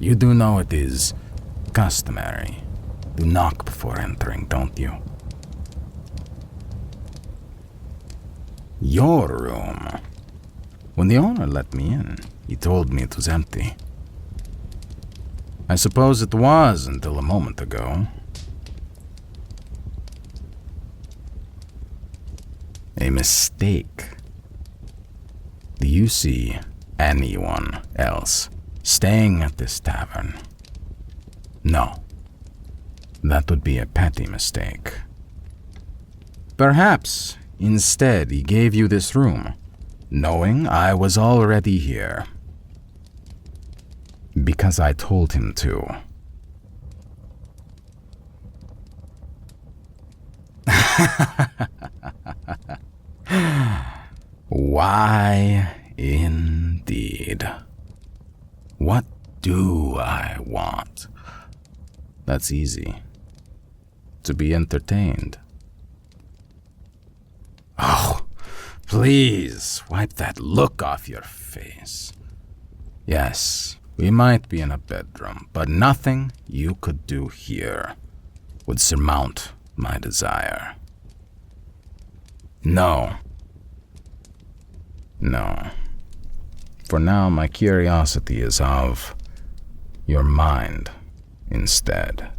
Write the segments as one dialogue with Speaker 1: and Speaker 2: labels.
Speaker 1: You do know it is customary to knock before entering, don't you? Your room. When the owner let me in, he told me it was empty. I suppose it was until a moment ago. A mistake. Do you see anyone else staying at this tavern? No. That would be a petty mistake. Perhaps, instead, he gave you this room, knowing I was already here. Because I told him to. Why, indeed. What do I want? That's easy. To be entertained. Oh, please, wipe that look off your face. Yes, we might be in a bedroom, but nothing you could do here would surmount my desire. No. For now, my curiosity is of your mind instead.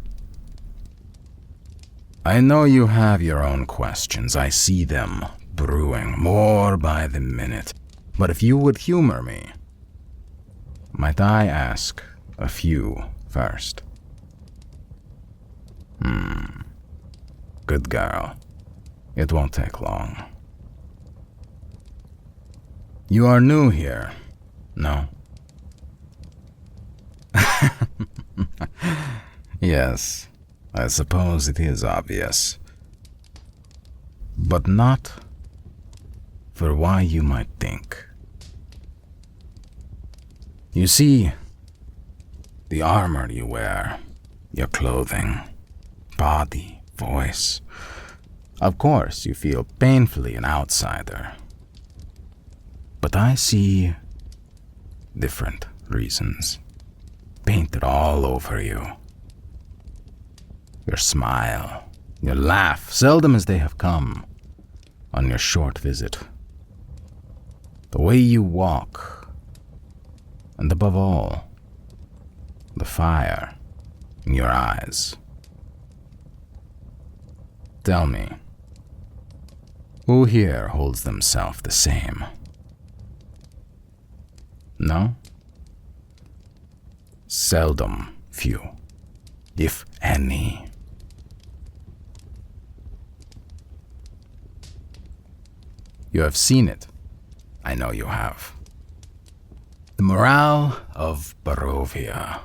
Speaker 1: I know you have your own questions. I see them brewing more by the minute. But if you would humor me, might I ask a few first? Good girl. It won't take long. You are new here, no? Yes, I suppose it is obvious. But not for why you might think. You see, the armor you wear, your clothing, body, voice. Of course, you feel painfully an outsider. But I see different reasons painted all over you. Your smile, your laugh, seldom as they have come on your short visit. The way you walk, and above all, the fire in your eyes. Tell me, who here holds themselves the same? No? Seldom few, if any. You have seen it. I know you have. The morale of Barovia.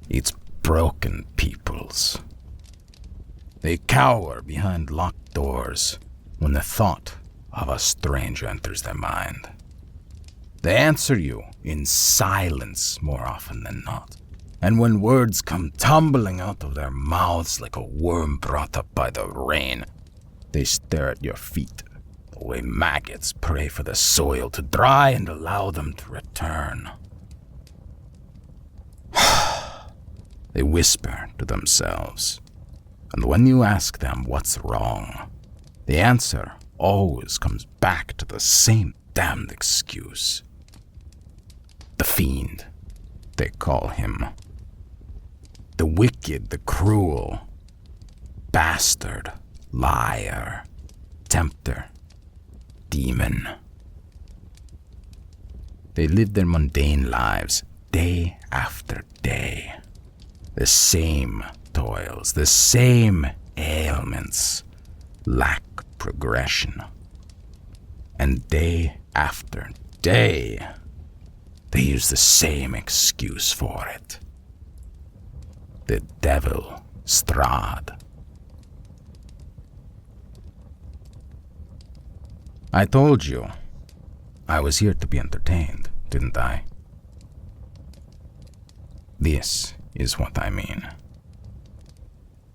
Speaker 1: Its broken peoples. They cower behind locked doors when the thought of a stranger enters their mind. They answer you in silence more often than not. And when words come tumbling out of their mouths like a worm brought up by the rain, they stare at your feet the way maggots pray for the soil to dry and allow them to return. They whisper to themselves, and when you ask them what's wrong, the answer always comes back to the same damned excuse. The fiend, they call him. The wicked, the cruel, bastard, liar, tempter, demon. They live their mundane lives day after day. The same toils, the same ailments, lack progression. And day after day, they use the same excuse for it. The devil, Strahd. I told you I was here to be entertained, didn't I? This is what I mean.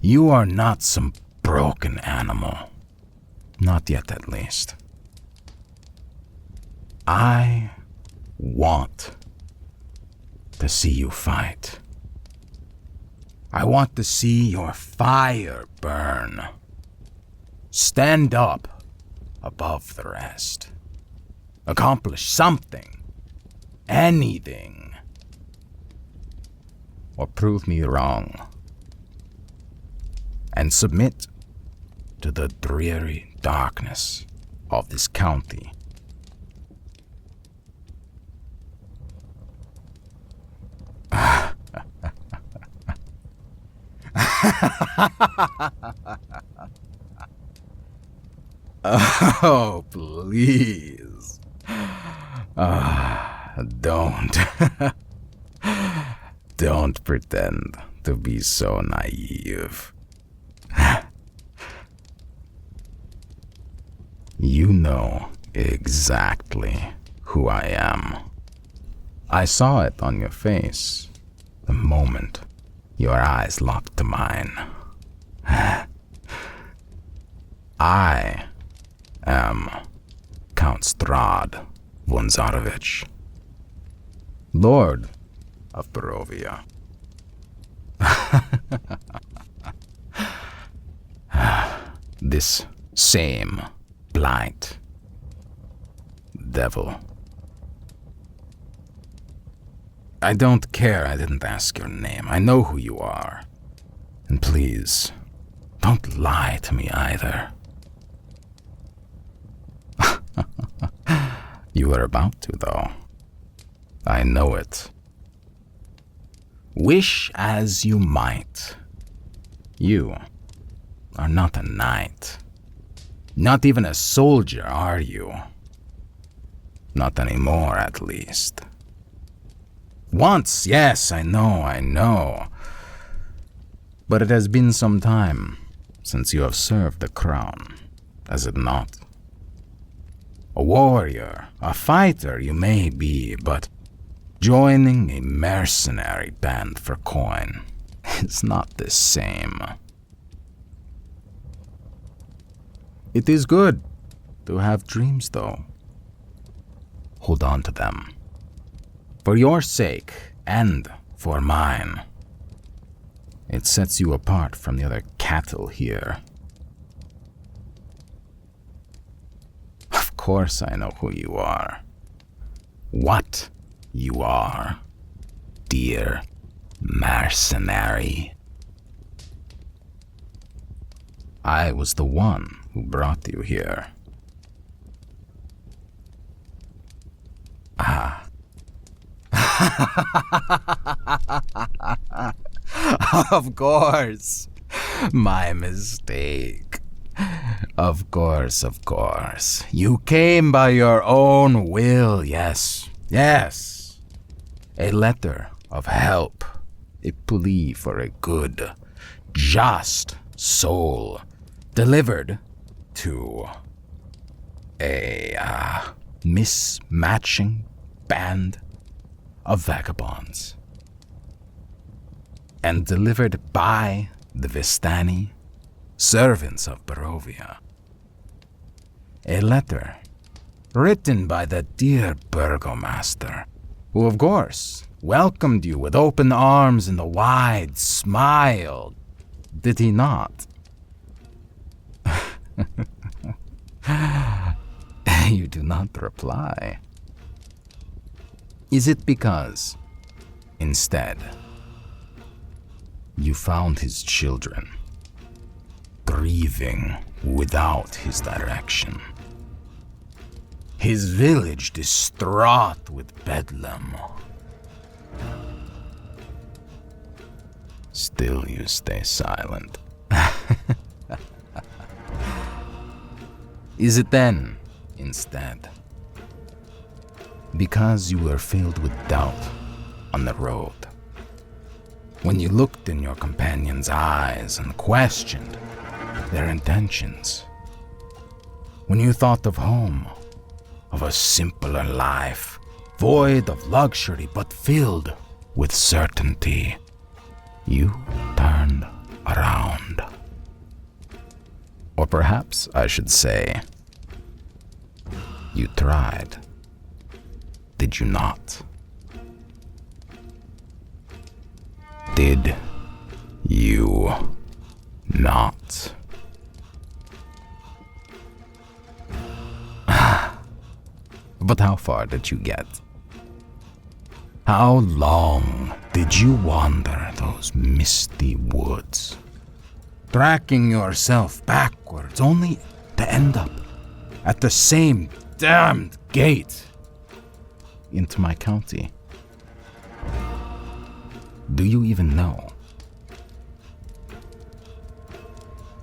Speaker 1: You are not some broken animal. Not yet, at least. I want to see you fight. I want to see your fire burn. Stand up above the rest. Accomplish something. Anything. Or prove me wrong. And submit to the dreary darkness of this county. Oh, please. Don't. Don't pretend to be so naive. You know exactly who I am. I saw it on your face the moment your eyes locked to mine. I am Count Strahd von Zarovich, Lord of Barovia. This same blight devil. I don't care I didn't ask your name. I know who you are. And please, don't lie to me either. You were about to, though. I know it. Wish as you might. You are not a knight. Not even a soldier, are you? Not anymore, at least. Once, yes, I know. But it has been some time since you have served the crown, has it not? A warrior, a fighter you may be, but joining a mercenary band for coin is not the same. It is good to have dreams, though. Hold on to them. For your sake and for mine. It sets you apart from the other cattle here. Of course I know who you are. What you are, dear mercenary. I was the one who brought you here. Of course. My mistake. Of course. You came by your own will, yes. A letter of help. A plea for a good, just soul. Delivered to a mismatching band of vagabonds. And delivered by the Vistani, servants of Barovia. A letter written by the dear burgomaster, who of course welcomed you with open arms and a wide smile. Did he not? You do not reply. Is it because, instead, you found his children grieving without his direction? His village distraught with bedlam. Still you stay silent. Is it then, instead, because you were filled with doubt on the road? When you looked in your companion's eyes and questioned their intentions? When you thought of home, of a simpler life, void of luxury but filled with certainty, you turned around. Or perhaps I should say, you tried. Did you not? Did you not? But how far did you get? How long did you wander those misty woods, tracking yourself backwards only to end up at the same damned gate into my county? Do you even know?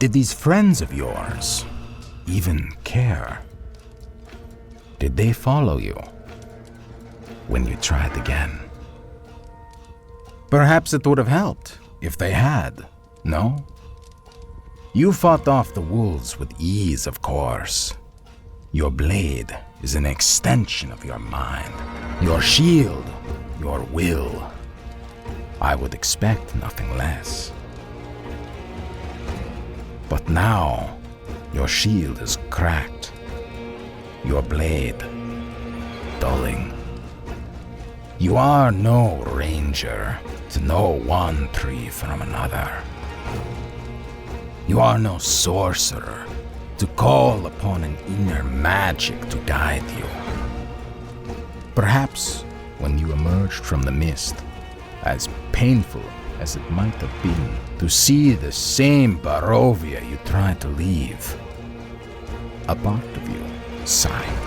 Speaker 1: Did these friends of yours even care? Did they follow you when you tried again? Perhaps it would have helped if they had, no? You fought off the wolves with ease, of course. Your blade is an extension of your mind, your shield, your will. I would expect nothing less. But now, your shield is cracked, your blade dulling. You are no ranger to know one tree from another. You are no sorcerer to call upon an inner magic to guide you. Perhaps when you emerged from the mist, as painful as it might have been to see the same Barovia you tried to leave, a part of you sighed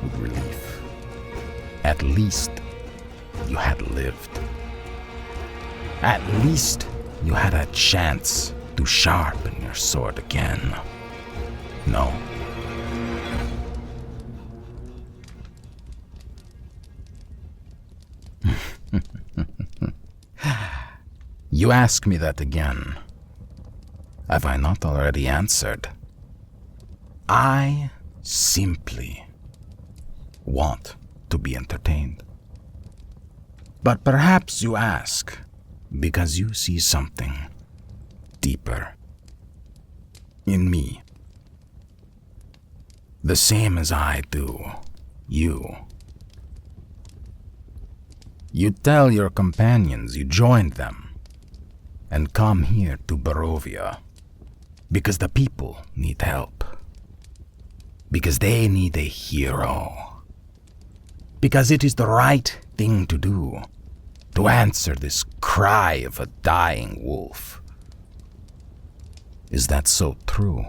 Speaker 1: with relief. At least you had lived. At least you had a chance to sharpen your sword again. No. You ask me that again. Have I not already answered? I simply want to be entertained. But perhaps you ask because you see something deeper in me. The same as I do you. You tell your companions you joined them and come here to Barovia because the people need help. Because they need a hero. Because it is the right thing to do to answer this cry of a dying wolf. Is that so true?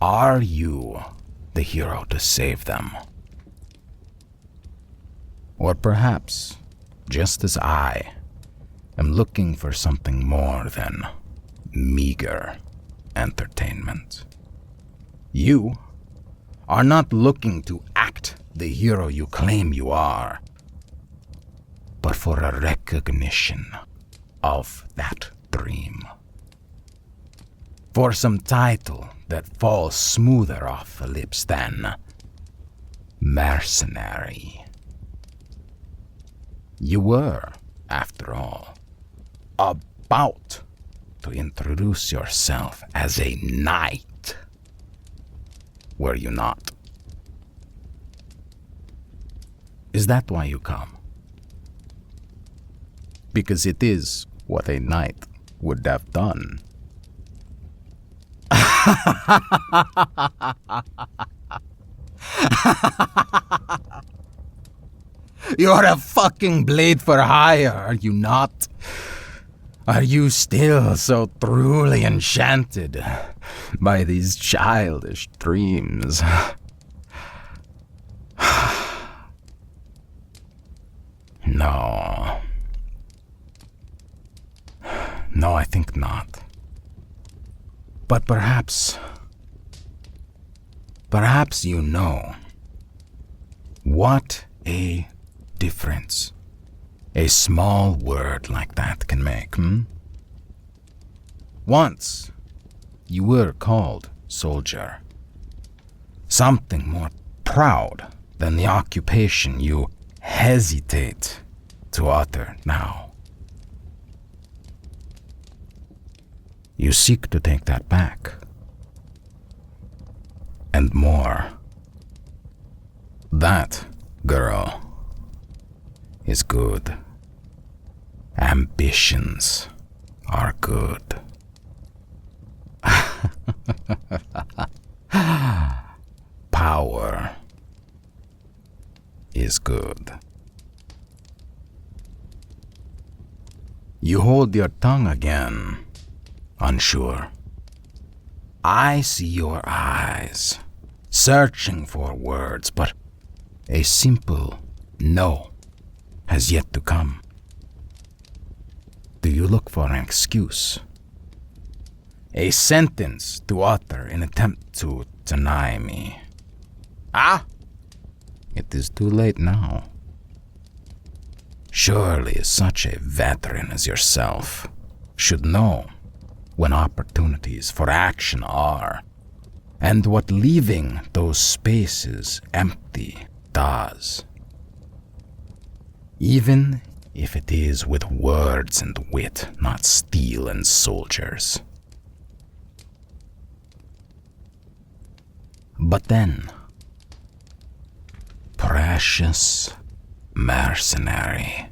Speaker 1: Are you the hero to save them? Or perhaps, just as I am looking for something more than meager entertainment, you are not looking to act the hero you claim you are, but for a recognition of that dream. For some title that falls smoother off the lips than mercenary. You were, after all, about to introduce yourself as a knight, were you not? Is that why you come? Because it is what a knight would have done. You're a fucking blade for hire, are you not? Are you still so truly enchanted by these childish dreams? No. No, I think not. But perhaps you know what a difference a small word like that can make, Once, you were called soldier. Something more proud than the occupation you hesitate to utter now. You seek to take that back. And more. That, girl, is good. ambitions are good. Power is good. You hold your tongue again, unsure. I see your eyes, searching for words, but a simple no has yet to come. Do you look for an excuse? A sentence to utter in attempt to deny me? It is too late now. Surely such a veteran as yourself should know when opportunities for action are, and what leaving those spaces empty does. Even if it is with words and wit, not steel and soldiers. But then, precious mercenary,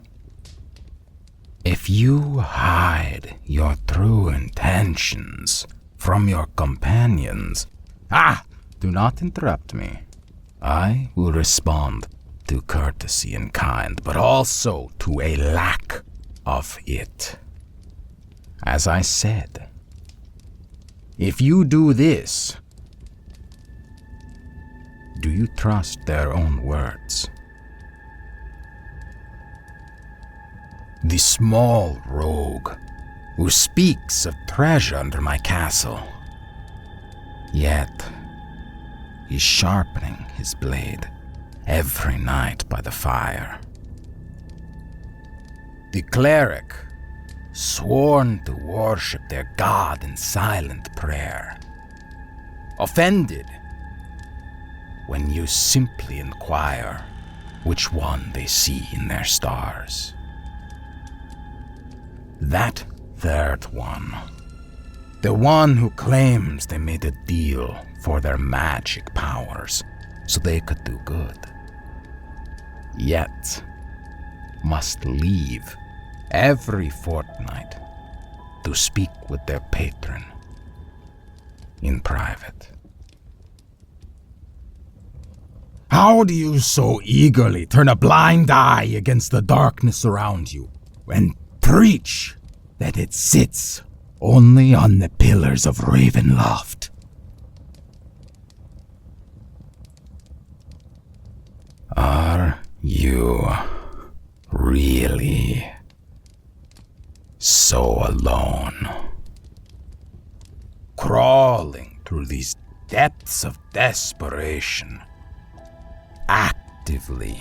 Speaker 1: if you hide your true intentions from your companions, do not interrupt me. I will respond to courtesy and kind, but also to a lack of it. As I said, if you do this, do you trust their own words? The small rogue who speaks of treasure under my castle, yet he's sharpening his blade every night by the fire. The cleric, sworn to worship their god in silent prayer, offended when you simply inquire which one they see in their stars. That third one, the one who claims they made a deal for their magic powers so they could do good, yet must leave every fortnight to speak with their patron in private. How do you so eagerly turn a blind eye against the darkness around you and preach that it sits only on the pillars of Ravenloft? Are you really so alone? Crawling through these depths of desperation, actively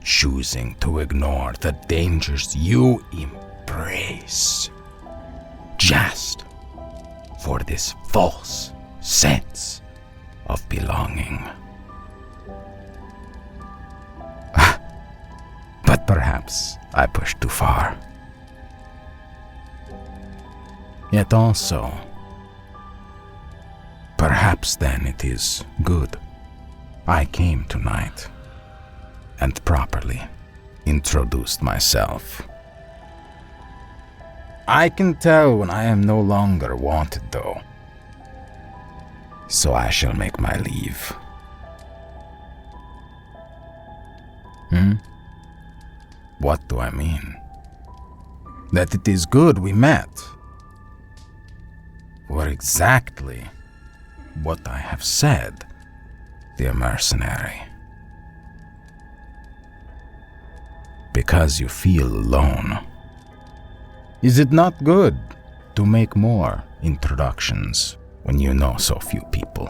Speaker 1: choosing to ignore the dangers you embrace, just for this false sense of belonging. But perhaps I pushed too far. Yet also, perhaps then it is good I came tonight and properly introduced myself. I can tell when I am no longer wanted, though, so I shall make my leave. What do I mean? That it is good we met. For exactly what I have said, dear mercenary. Because you feel alone. Is it not good to make more introductions when you know so few people?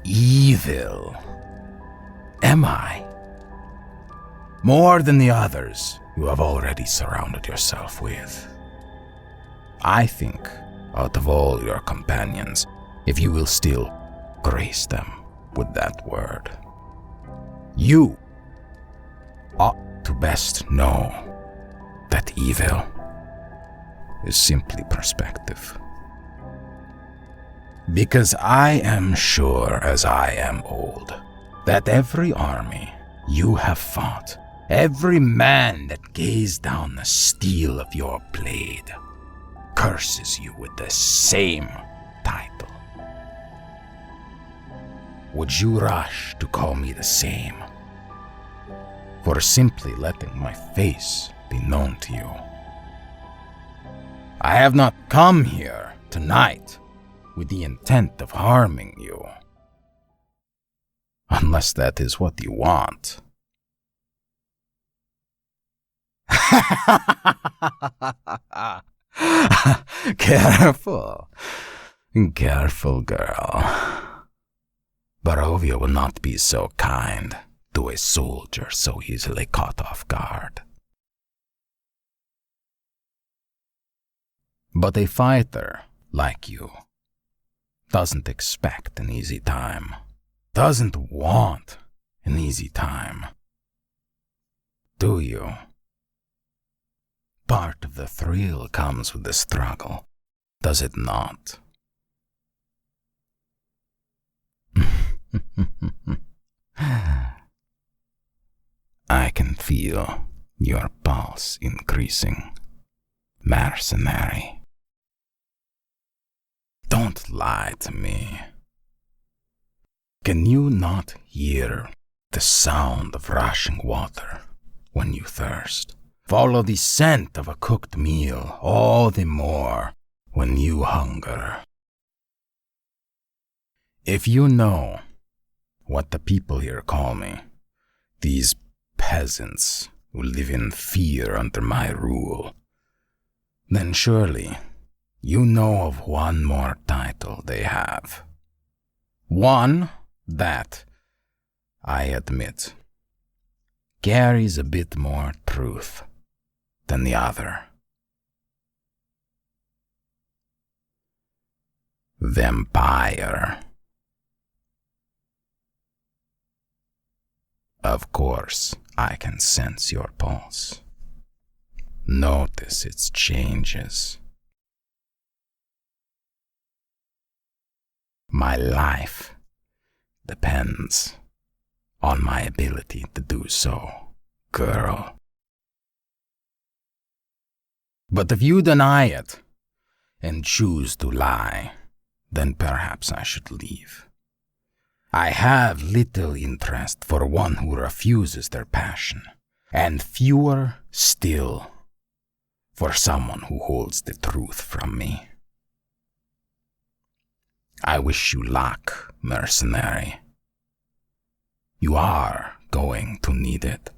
Speaker 1: Evil. Am I? More than the others you have already surrounded yourself with. I think, out of all your companions, if you will still grace them with that word, you ought to best know that evil is simply perspective. Because I am sure as I am old that every army you have fought Every man that gazed down the steel of your blade curses you with the same title. Would you rush to call me the same for simply letting my face be known to you? I have not come here tonight with the intent of harming you, unless that is what you want. Careful, careful, girl. Barovia will not be so kind to a soldier so easily caught off guard. But a fighter like you doesn't expect an easy time, doesn't want an easy time. Do you? Part of the thrill comes with the struggle, does it not? I can feel your pulse increasing, mercenary. Don't lie to me. Can you not hear the sound of rushing water when you thirst? Follow the scent of a cooked meal all the more when you hunger. If you know what the people here call me, these peasants who live in fear under my rule, then surely you know of one more title they have. One that, I admit, carries a bit more truth than the other. Vampire. Of course, I can sense your pulse. Notice its changes. My life depends on my ability to do so, girl. But if you deny it and choose to lie, then perhaps I should leave. I have little interest for one who refuses their passion, and fewer still for someone who holds the truth from me. I wish you luck, mercenary. You are going to need it.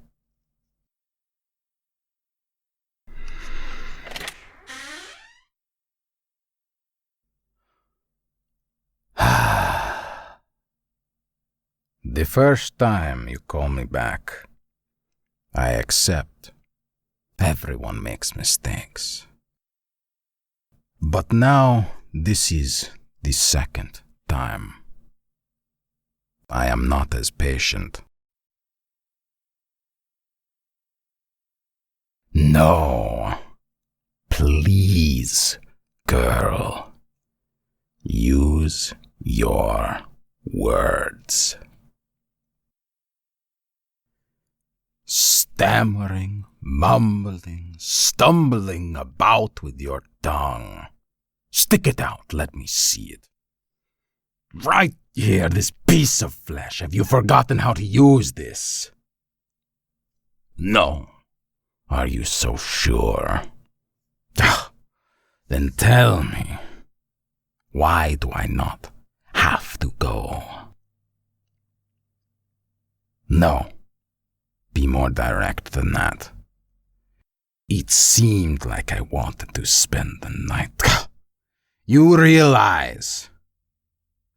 Speaker 1: The first time you call me back, I accept. Everyone makes mistakes. But now this is the second time. I am not as patient. No, please, girl, use your words. Stammering, mumbling, stumbling about with your tongue. Stick it out, let me see it. Right here, this piece of flesh. Have you forgotten how to use this? No. Are you so sure? Then tell me, why do I not have to go? No. Be more direct than that. It seemed like I wanted to spend the night. You realize,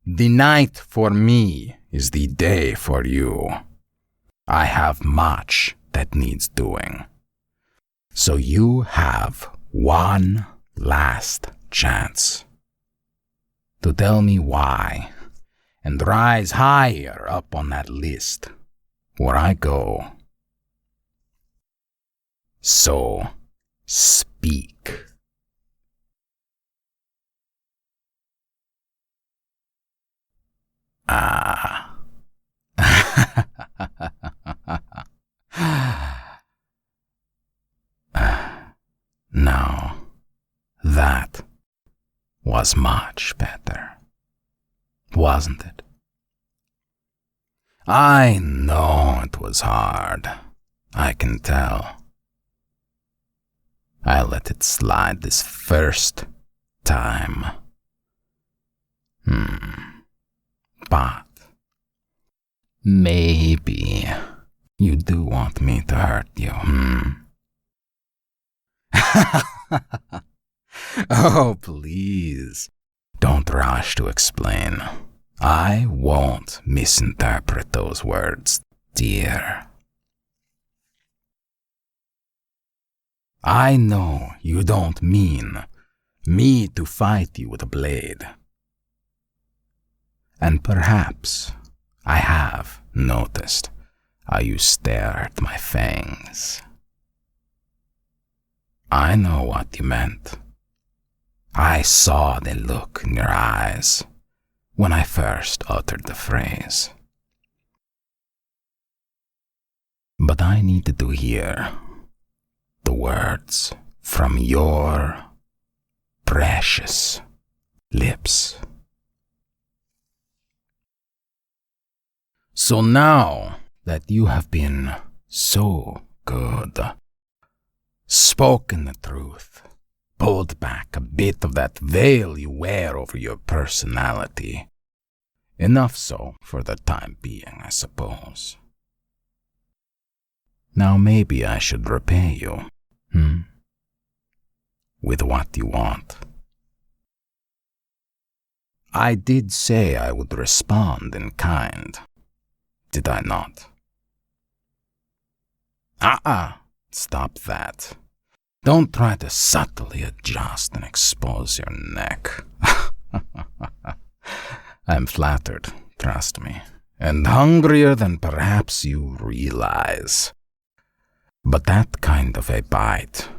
Speaker 1: the night for me is the day for you. I have much that needs doing. So you have one last chance to tell me why and rise higher up on that list where I go. So, speak. Ah. Now, that was much better, wasn't it? I know it was hard. I can tell. I let it slide this first time. But maybe you do want me to hurt you, Oh, please, don't rush to explain. I won't misinterpret those words, dear. I know you don't mean me to fight you with a blade. And perhaps I have noticed how you stare at my fangs. I know what you meant. I saw the look in your eyes when I first uttered the phrase. But I needed to hear the words from your precious lips. So now that you have been so good, spoken the truth, pulled back a bit of that veil you wear over your personality, enough so for the time being, I suppose. Now maybe I should repay you, with what you want. I did say I would respond in kind, did I not? Stop that. Don't try to subtly adjust and expose your neck. I'm flattered, trust me, and hungrier than perhaps you realize. But that kind of a bite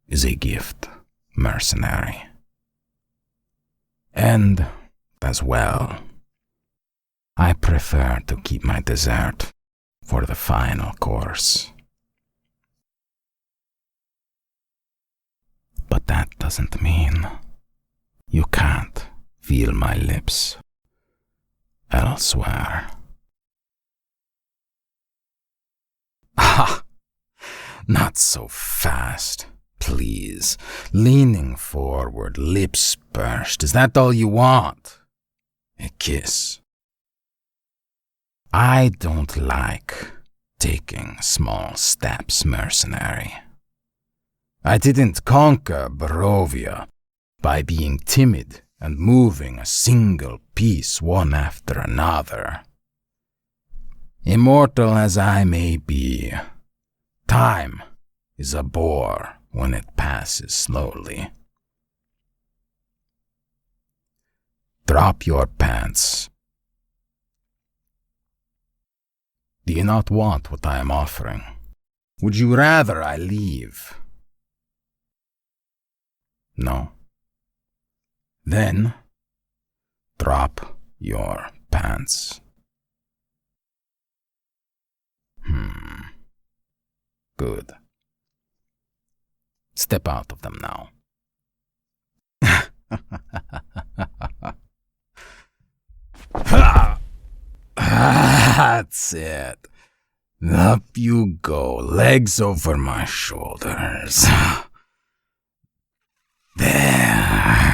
Speaker 1: is a gift, mercenary. And, as well, I prefer to keep my dessert for the final course. But that doesn't mean you can't feel my lips elsewhere. Not so fast, please. Leaning forward, lips pursed. Is that all you want? A kiss? I don't like taking small steps, mercenary. I didn't conquer Barovia by being timid and moving a single piece one after another. Immortal as I may be, time is a bore when it passes slowly. Drop your pants. Do you not want what I am offering? Would you rather I leave? No. Then, drop your pants. Good. Step out of them now. That's it. Up you go, legs over my shoulders. There.